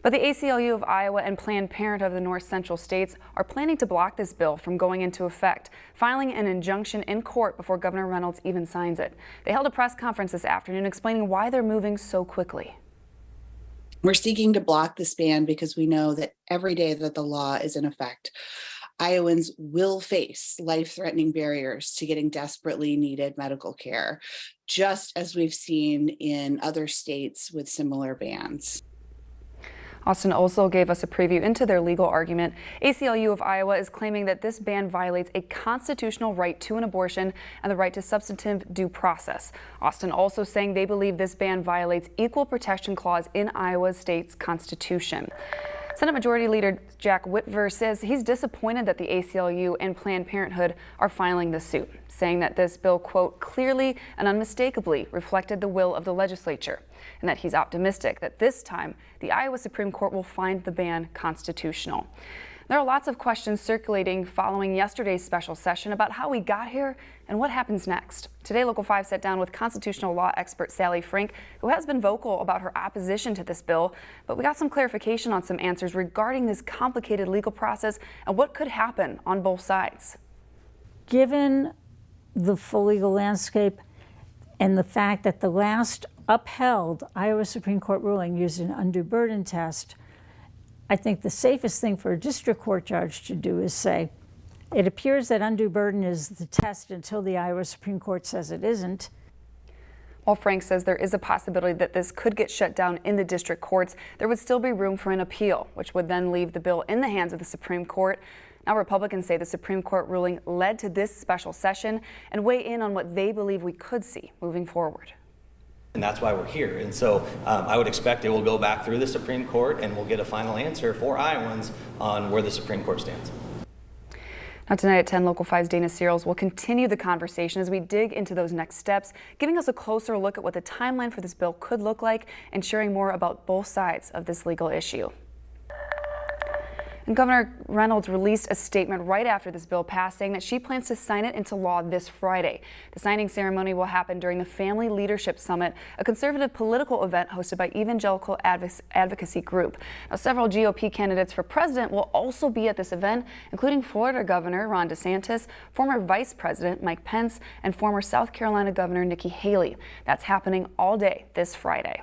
But the ACLU of Iowa and Planned Parenthood of the North Central states are planning to block this bill from going into effect, filing an injunction in court before Governor Reynolds even signs it. They held a press conference this afternoon explaining why they're moving so quickly. We're seeking to block this ban because we know that every day that the law is in effect, Iowans will face life-threatening barriers to getting desperately needed medical care, just as we've seen in other states with similar bans. Austin also gave us a preview into their legal argument. ACLU of Iowa is claiming that this ban violates a constitutional right to an abortion and the right to substantive due process. Austin also saying they believe this ban violates equal protection clause in Iowa state's constitution. Senate Majority Leader Jack Whitver says he's disappointed that the ACLU and Planned Parenthood are filing this suit, saying that this bill, quote, clearly and unmistakably reflected the will of the legislature, and that he's optimistic that this time the Iowa Supreme Court will find the ban constitutional. There are lots of questions circulating following yesterday's special session about how we got here and what happens next. Today, Local 5 sat down with constitutional law expert Sally Frank, who has been vocal about her opposition to this bill, but we got some clarification on some answers regarding this complicated legal process and what could happen on both sides. Given the full legal landscape and the fact that the last upheld Iowa Supreme Court ruling used an undue burden test, I think the safest thing for a district court judge to do is say, it appears that undue burden is the test until the Iowa Supreme Court says it isn't. While Frank says there is a possibility that this could get shut down in the district courts, there would still be room for an appeal, which would then leave the bill in the hands of the Supreme Court. Now, Republicans say the Supreme Court ruling led to this special session and weigh in on what they believe we could see moving forward. And that's why we're here. And so I would expect it will go back through the Supreme Court and we'll get a final answer for Iowans on where the Supreme Court stands. Now tonight at 10, Local 5's Dana Searles will continue the conversation as we dig into those next steps, giving us a closer look at what the timeline for this bill could look like and sharing more about both sides of this legal issue. And Governor Reynolds released a statement right after this bill passed saying that she plans to sign it into law this Friday. The signing ceremony will happen during the Family Leadership Summit, a conservative political event hosted by Evangelical Advocacy Group. Now, several GOP candidates for president will also be at this event, including Florida Governor Ron DeSantis, former Vice President Mike Pence, and former South Carolina Governor Nikki Haley. That's happening all day this Friday.